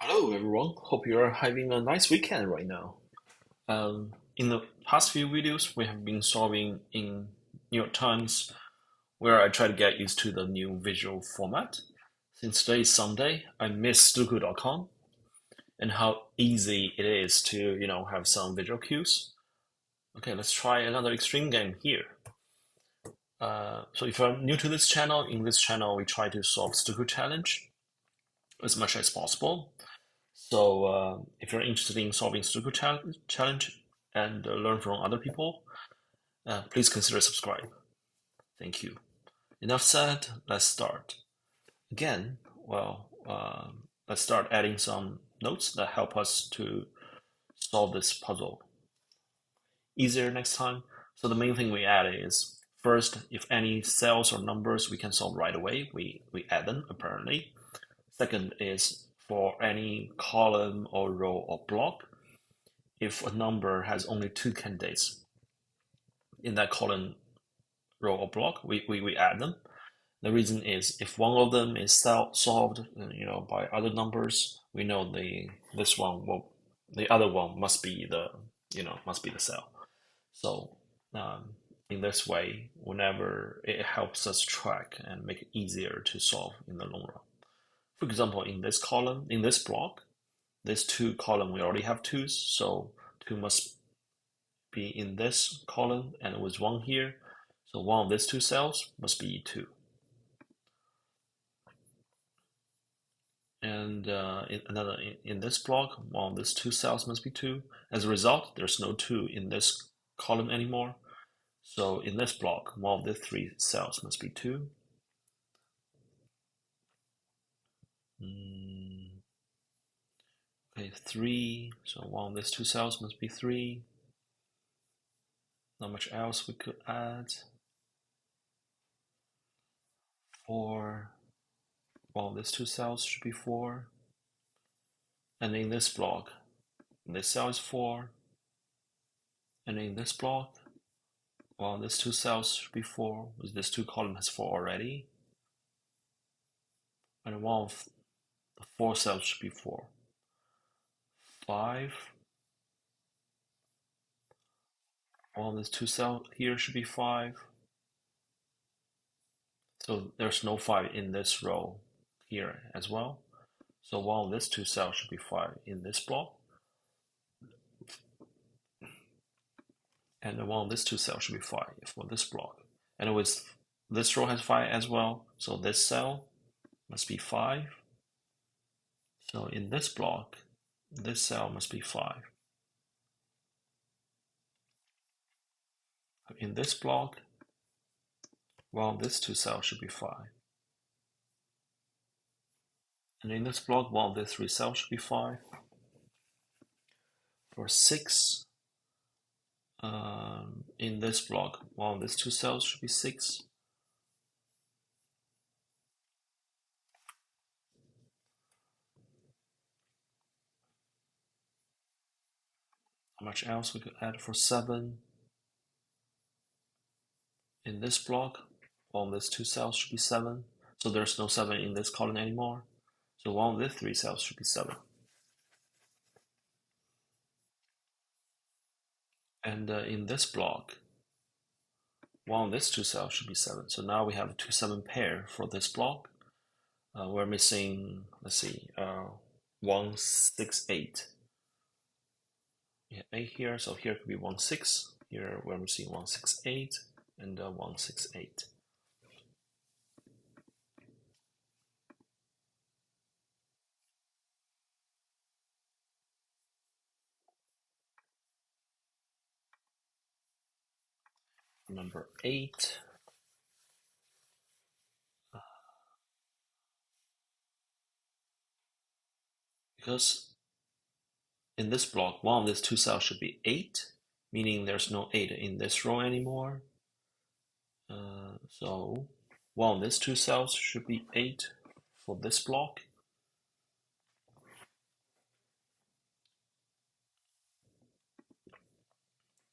Hello, everyone. Hope you're having a nice weekend right now. In the past few videos, we have been solving in New York Times, where I try to get used to the new visual format. Since today is Sunday, I miss Sudoku.com and how easy it is to, have some visual cues. Okay, let's try another extreme game here. So if you're new to this channel, in this channel, we try to solve Sudoku challenge as much as possible. So if you're interested in solving Sudoku challenge and learn from other people, please consider subscribe. Thank you. Enough said. Let's start. Again, let's start adding some notes that help us to solve this puzzle easier next time. So the main thing we add is first, if any cells or numbers we can solve right away, we add them apparently. Second is for any column or row or block, if a number has only two candidates in that column, row, or block, we add them. The reason is if one of them is solved, by other numbers, we know the other one must be the cell. So in this way, whenever it helps us track and make it easier to solve in the long run. For example, in this column, in this block, this two column, we already have twos, so two must be in this column and with one here. So one of these two cells must be two. And in this block, one of these two cells must be two. As a result, there's no two in this column anymore. So in this block, one of the three cells must be two. Okay, three. So one of these two cells must be three. Not much else we could add. Four. One of these two cells should be four. And in this block, this cell is four. And in this block, well, these two cells should be four, with this two column has four already. And one of the four cells should be four. Five. One of these two cells here should be five. So there's no five in this row here as well. So one of these two cells should be five in this block. And one of these two cells should be five for this block. And with this row has five as well, so this cell must be five. So in this block, this cell must be five. In this block, well, these two cells should be five. And in this block, one of these three cells should be five. For six, in this block, one of these two cells should be six. How much else we could add for seven? In this block, one of these two cells should be seven. So there's no seven in this column anymore. So one of these three cells should be seven. And in this block, one of these two cells should be seven. So now we have a 2, 7 pair for this block. We're missing, let's see, 1, 6, 8. We have 8 here, so here could be 1, 6. Here we're missing 1, 6, 8 and 1, 6, 8. Number 8. Because in this block, one of these two cells should be 8, meaning there's no 8 in this row anymore. So one of these two cells should be 8 for this block.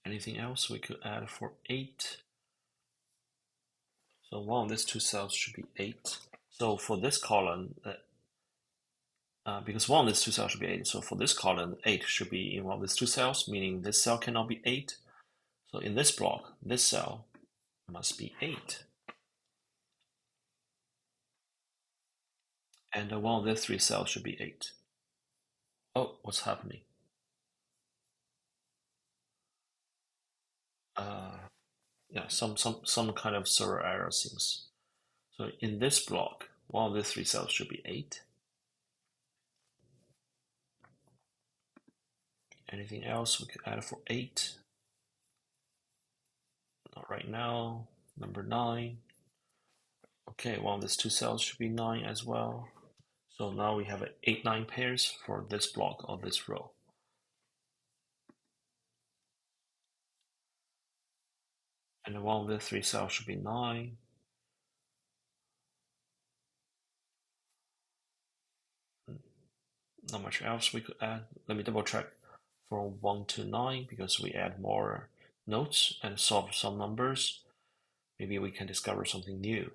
Anything else we could add for 8? So one of these two cells should be 8. So for this column, because one of these two cells should be 8. So for this column, 8 should be in one of these two cells, meaning this cell cannot be 8. So in this block, this cell must be 8. And one of these three cells should be 8. Oh, what's happening? Yeah, some kind of server error seems. So in this block, one of these three cells should be 8. Anything else we could add for 8? Not right now. Number 9. Okay, one of these two cells should be 9 as well. So now we have 8, 9 pairs for this block of this row. And one of the three cells should be 9. Not much else we could add. Let me double check from 1 to 9 because we add more nodes and solve some numbers. Maybe we can discover something new.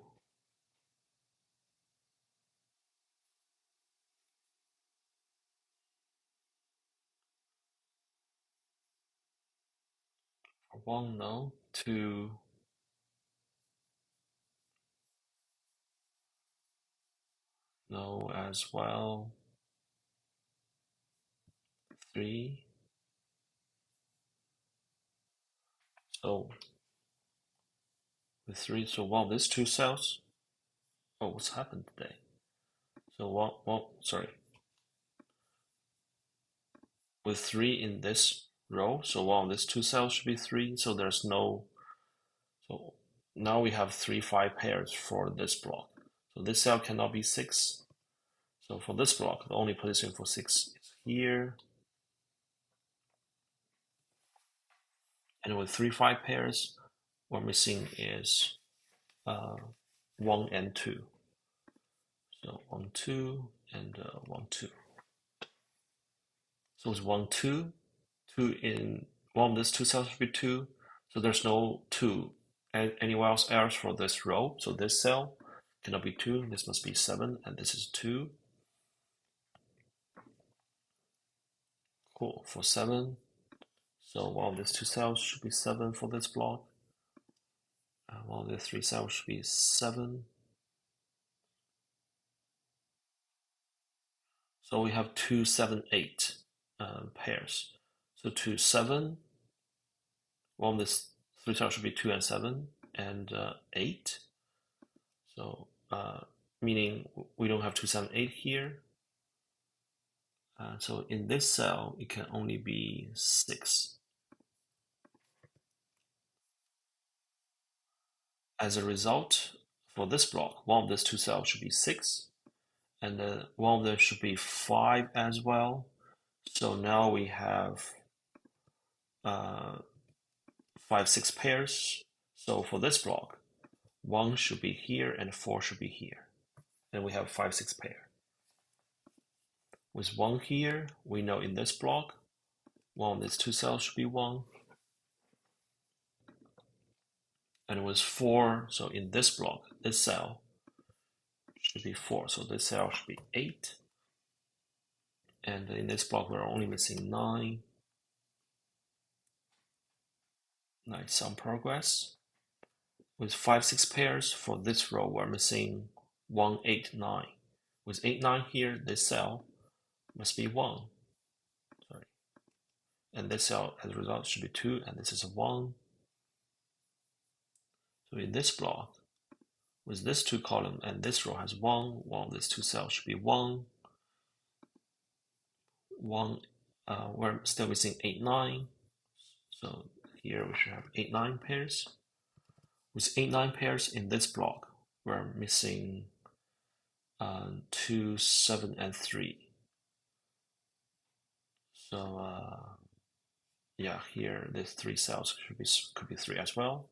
For 1, no. 2, no as well. 3. So with 3, so one of these two cells. Oh, what's happened today? So sorry. With 3 in this row, so one of these two cells should be 3. So there's no. So now we have 3, 5 pairs for this block. So this cell cannot be 6. So for this block, the only position for 6 is here. And with 3, 5 pairs, what we're missing is 1 and 2. So 1, 2, and 1, 2. So it's 1, 2. 2 in one of these two cells should be 2. So there's no 2 anywhere else for this row. So this cell cannot be 2. This must be 7, and this is 2. Cool. For 7. So one of these two cells should be 7 for this block. One of the three cells should be 7. So we have 2, 7, 8 pairs. So 2, 7. One of these three cells should be 2 and 7, and 8. So meaning we don't have 2, 7, 8 here. So in this cell, it can only be 6. As a result, for this block, one of these two cells should be 6, and one of them should be 5 as well. So now we have 5, 6 pairs. So for this block, 1 should be here and 4 should be here. Then we have 5, 6 pair. With 1 here, we know in this block, one of these two cells should be 1. And with 4, so in this block, this cell should be 4. So this cell should be 8. And in this block, we're only missing 9. Nice, some progress. With 5, 6 pairs, for this row, we're missing 1, 8, 9. With 8, 9 here, this cell must be 1. Sorry. And this cell, as a result, should be 2, and this is a 1. So in this block, with this two column and this row has 1, one of these two cells should be 1. 1, we're still missing 8, 9. So here we should have 8, 9 pairs. With 8, 9 pairs in this block, we're missing 2, 7, and 3. So yeah, here these 3 cells could be 3 as well.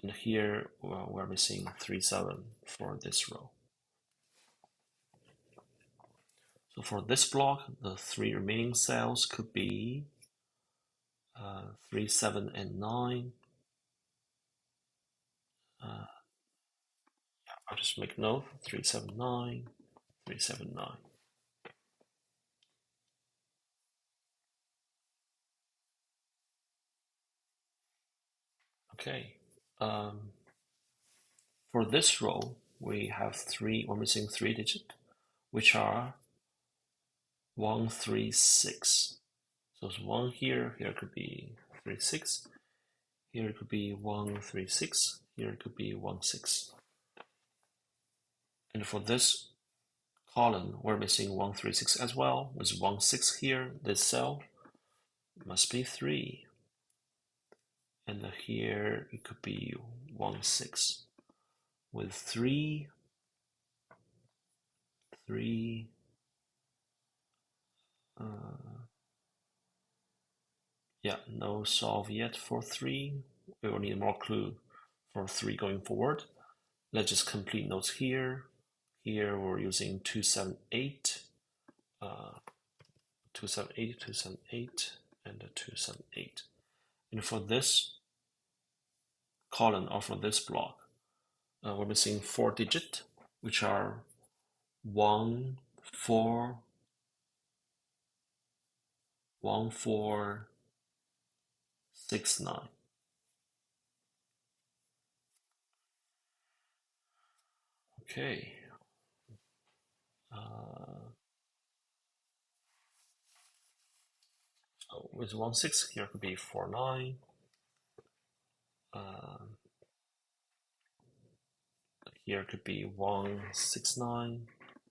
And here we're missing 3, 7 for this row. So for this block, the 3 remaining cells could be 3, 7, and 9. I'll just make note 3, 7, 9, 3, 7, 9. Okay. For this row, we're missing 3 digits, which are 136. So it's 1 here, here could be 36, here it could be 136, here it could be 16. And for this column, we're missing 136 as well, with 16 here. This cell must be 3. And here it could be 16 with 3, 3, yeah, no solve yet for 3. We will need more clue for 3 going forward. Let's just complete notes here. Here we're using 278, 278, 278, and 278. And for this column or for this block, we're missing 4 digits, which are 1, 4, 1, 4, 6, 9. Okay. So with 1, 6, here could be 4, 9. Here could be 1, 6, 9.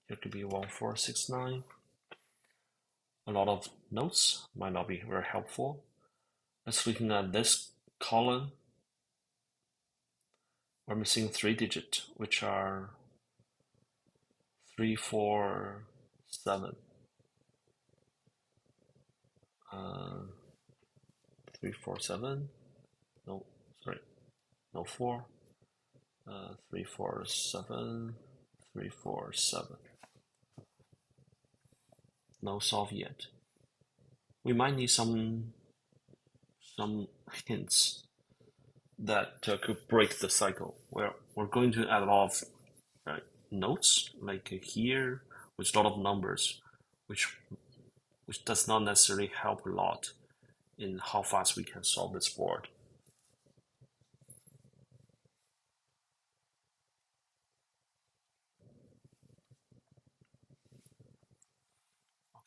Here could be 1, 4, 6, 9. A lot of notes might not be very helpful. Let's looking at this column. We're missing 3 digits, which are 3, 4, 7. 3, 4, 7. No, sorry, no 4. 3, 4, 7. 3, 4, 7. No solve yet. We might need some hints that could break the cycle. We're going to add a lot of notes, like here, with a lot of numbers, which does not necessarily help a lot in how fast we can solve this board.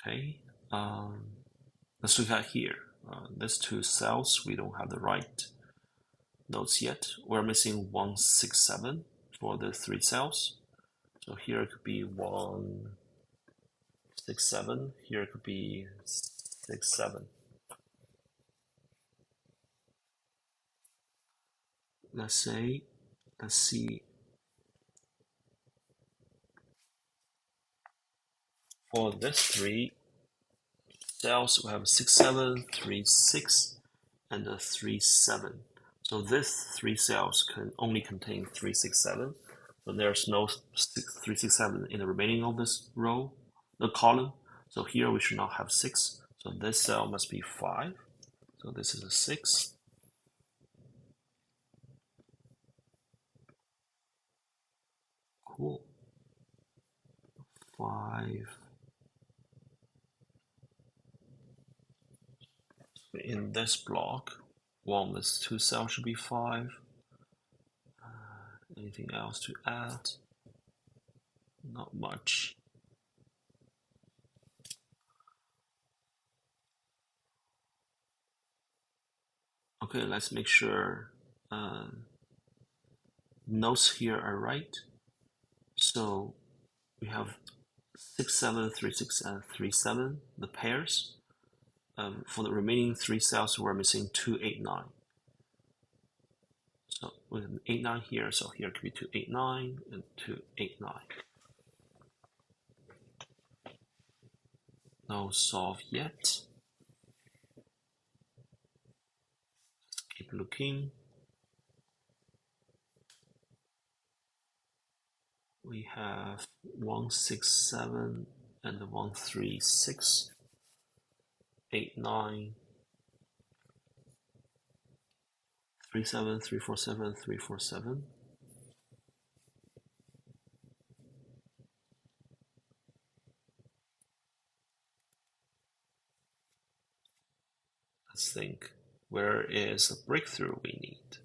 Okay, let's look at here. These 2 cells, we don't have the right notes yet. We're missing 167 for the 3 cells. So here it could be 167. Here it could be 67. Let's see. For this 3 cells, we have 67, 36, and 37. So this 3 cells can only contain 367. So there's no 367 in the remaining of this row, the column. So here we should not have 6. So this cell must be 5. So this is a 6. Cool. 5. So in this block, this 2 cells should be 5. Anything else to add? Not much. Okay, let's make sure notes here are right. So we have 6, 7, 3, 6, and 3, 7, the pairs. For the remaining 3 cells, we're missing 2, 8, 9. So with 8, 9 here, so here could be 2, 8, 9 and 2, 8, 9. No solve yet. Let's keep looking. We have 167 and 136, 8, 9, 3, 7, 3, 4, 7, 3, 4, 7. Let's think. Where is the breakthrough we need?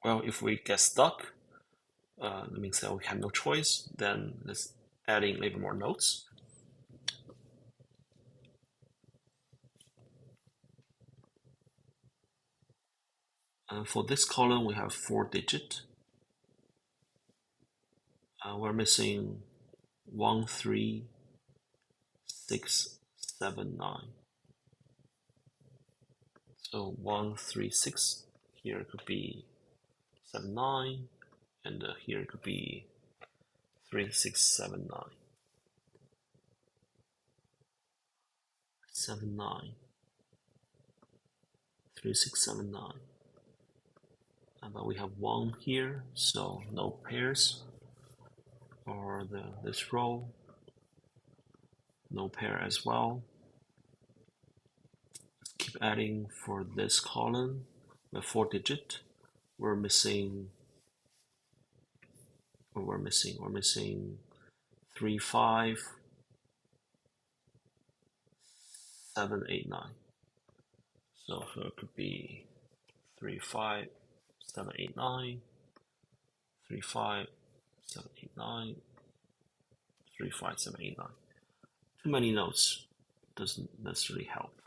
Well, if we get stuck, that means that we have no choice. Then let's add in a little more notes. For this column, we have 4-digit. We're missing 1, 3, 6, 7, 9. So 1, 3, 6. Here it could be 7, 9, and here it could be 3, 6, 7, 9. 7, 9. 3, 6, 7, 9. But we have 1 here, so no pairs. Or this row, no pair as well. Let's keep adding for this column, the 4-digit. We're missing 3, 5, 7, 8, 9. So it could be 3, 5, 7, 8, 9, 3, 5, 7, 8, 9, 3, 5, 7, 8, 9. Too many notes doesn't necessarily help.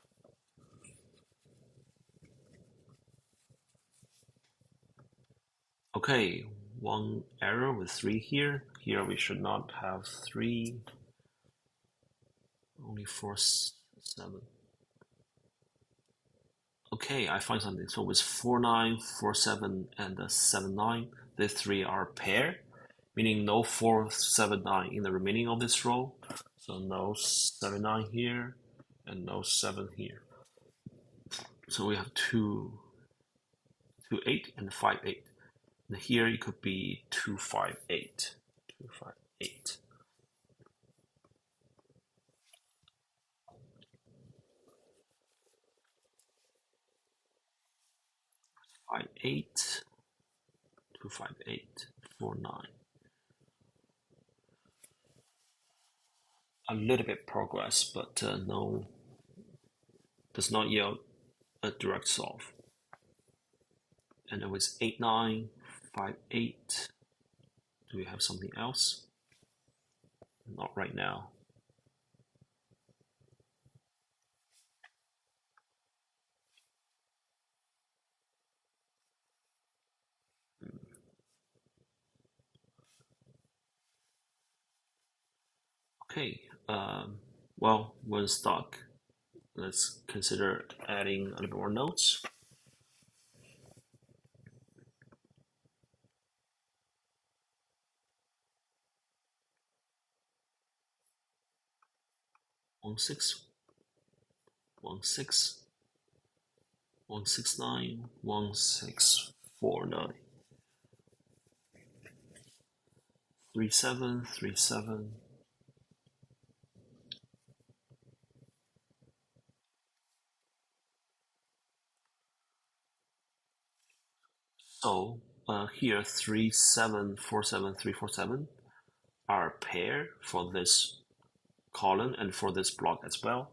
Okay, one error with 3 here. Here we should not have 3, only 4, 7. Okay, I find something. So with 4, 9, 4, 7, and 7, 9, the 3 are pair, meaning no 4, 7, 9 in the remaining of this row. So no 7, 9 here, and no 7 here. So we have 2, 8, and 5, 8. And here it could be 2, 5, 8. 2, 5, 8. 5, 8. 2, 5, 8. 4, 9. A little bit progress, but no, does not yield a direct solve. And it was 8, 9, 5, 8. Do we have something else? Not right now. Okay, well, when stuck, let's consider adding a little more notes. One six, 169, 1649, 37, 37. So here 3, 7, 4, 7, 3, 4, 7 are a pair for this column and for this block as well.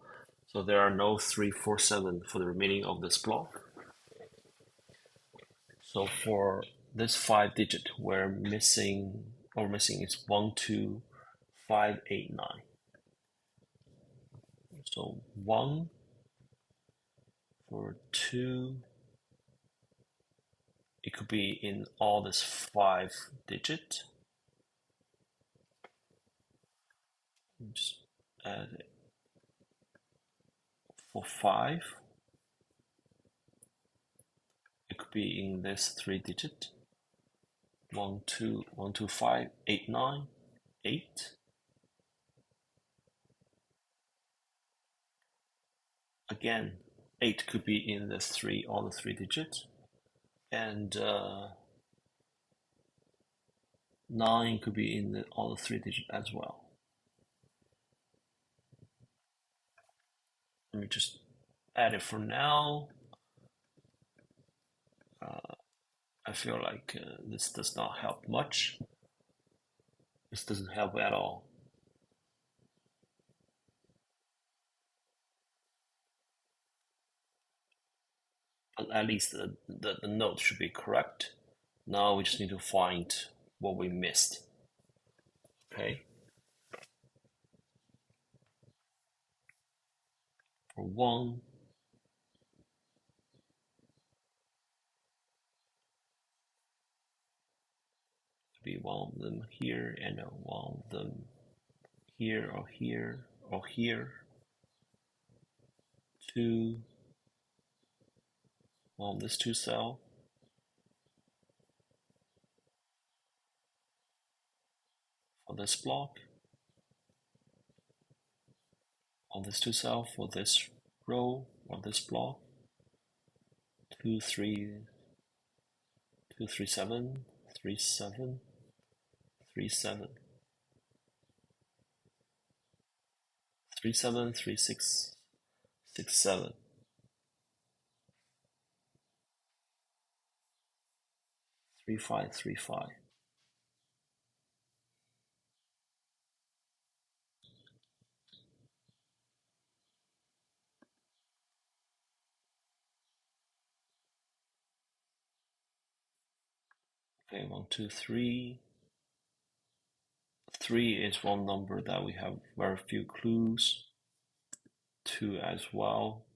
So there are no 3, 4, 7 for the remaining of this block. So for this 5-digit, we're missing is 1, 2, 5, 8, 9. So 1 for 2, it could be in all this 5-digit. Just add it. For 5, it could be in this 3-digit. 1, 2, 1, 2, 5, 8, 9, 8. Again, 8 could be in the all the 3 digits, and 9 could be in all the 3 digits as well. Let me just add it for now. I feel like this does not help much. This doesn't help at all. But at least the note should be correct. Now we just need to find what we missed. Okay. For 1, to be one of them here and one of them here or here or here. 2, one of this 2 cell. For this block, on this 2 cell for this row or this block. 2, 3, 2, 3, 7, 3, 7, 3, 7, 3, 7, 3, 6, 6, 7. 3, 5, 3, 5. Okay, 1, 2, 3. 3 is one number that we have very few clues. 2 as well.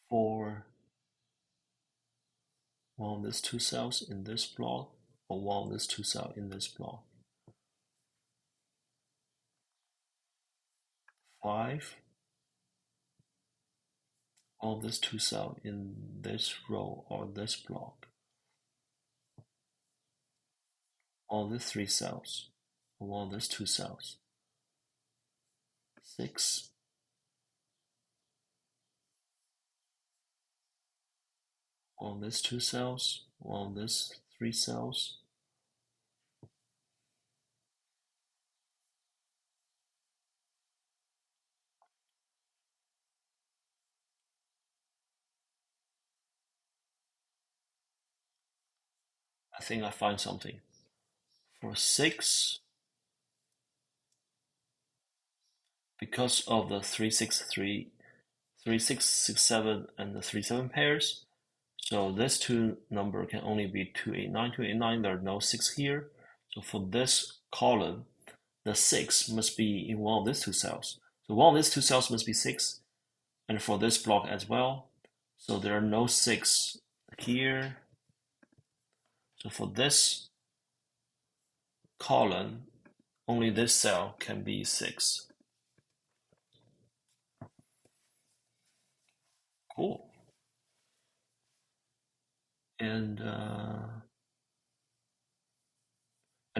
4, one of these 2 cells in this block, or one of these 2 cells in this block. 5, one of these 2 cells in this row or this block. One of these 3 cells, or one of these 2 cells. 6, one of these 2 cells, one of these 3 cells. I think I find something. For 6, because of the 3, 6, 3, 3, 6, 6, 7, and the 3, 7 pairs, so this 2 number can only be 289, 289. There are no 6 here. So for this column, the 6 must be in one of these 2 cells. So one of these 2 cells must be 6, and for this block as well. So there are no 6 here. So for this column, only this cell can be 6. Cool. And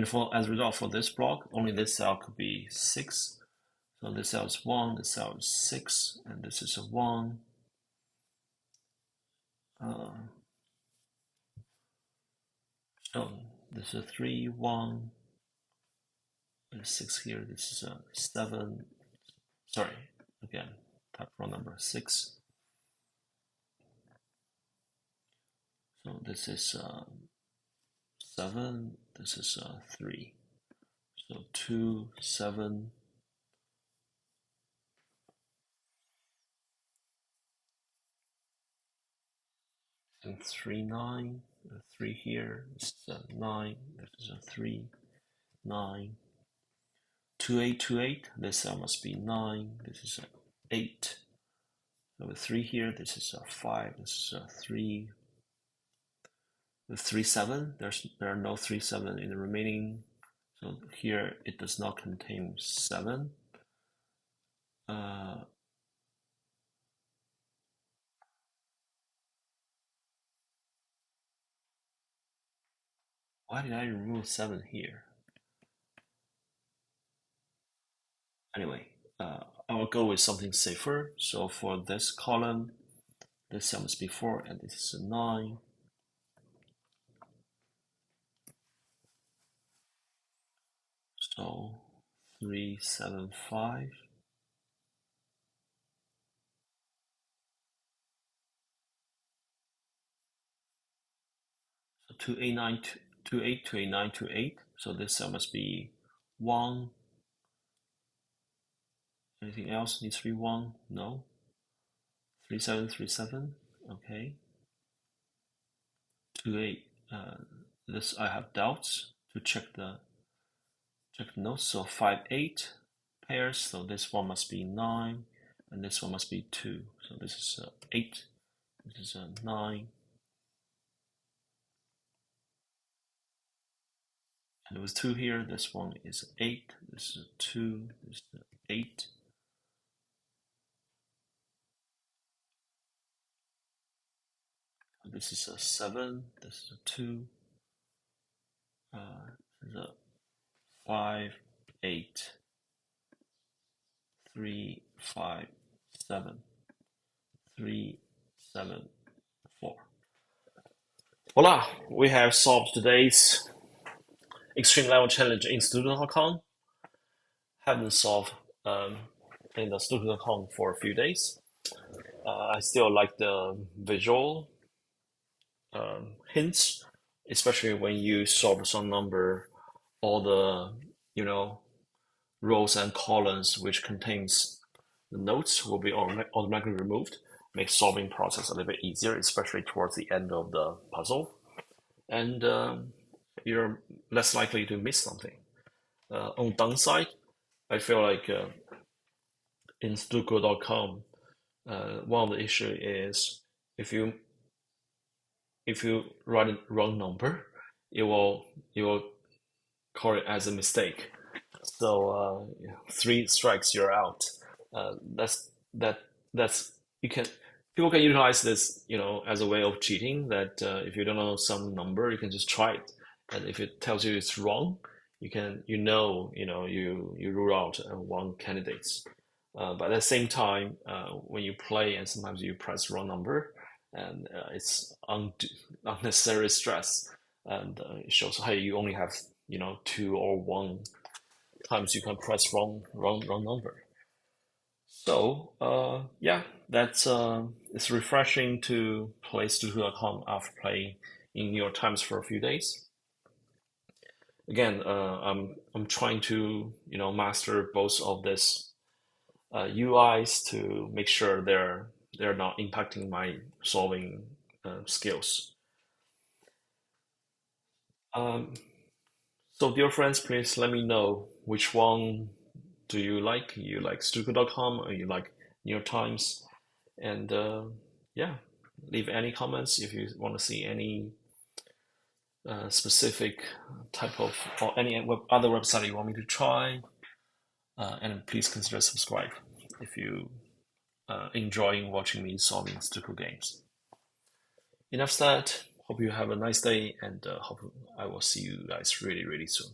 for as a result, for this block, only this cell could be 6. So this cell is 1, this cell is 6, and this is a 1. So this is a 3, 1. There's 6 here. This is a 7. Sorry, again, type wrong number. 6. So this is 7. This is 3. So 2, 7. And 3, 9. 3 here. This is a 9. This is a 3, 9. 2, 8, 2, 8. This cell must be 9. This is a 8. So with 3 here, this is a 5. This is a 3. With 3, 7, there are no 3, 7 in the remaining. So here it does not contain 7. Why did I remove 7 here? Anyway, I will go with something safer. So for this column, this cell must be 4, and this is a 9. So 3, 7, 5. 289, 28, 289, 28. So this cell must be 1. Anything else needs to be 1? No. 3737. Okay. 28. This I have doubts to check the notes. So 5 8 pairs. So this one must be 9, and this one must be 2. So this is 8. This is 9. And there was 2 here. This one is 8. This is 2. This is 8. This is a 7. This is a 2. This is a 5 8 3 5 7 3 7 4. Voila! We have solved today's extreme level challenge in Sudoku.com. Haven't solved in the Sudoku.com for a few days. I still like the visual hints, especially when you solve some number, all the rows and columns which contains the notes will be automatically removed. Makes solving process a little bit easier, especially towards the end of the puzzle, and you're less likely to miss something. On downside, I feel like in Sudoku.com, one of the issue is if you write a wrong number, it will call it as a mistake. So 3 strikes, you're out. That's you can people can utilize this as a way of cheating. That if you don't know some number, you can just try it, and if it tells you it's wrong, you can you rule out one candidates. But at the same time, when you play and sometimes you press wrong number, and it's unnecessary stress, and it shows hey you only have 2 or 1 times you can press wrong number. So yeah, that's it's refreshing to play Sudoku.com after playing in New York Times for a few days. Again, I'm trying to master both of this UIs to make sure they're not impacting my solving skills. Um, so dear friends, please let me know which one do you like? You like Sudoku.com or you like New York Times? And yeah, leave any comments if you want to see any specific type of or any other website you want me to try. And please consider subscribe if you enjoying watching me solving Sudoku games. Enough said. Hope you have a nice day, and hope I will see you guys really, really soon.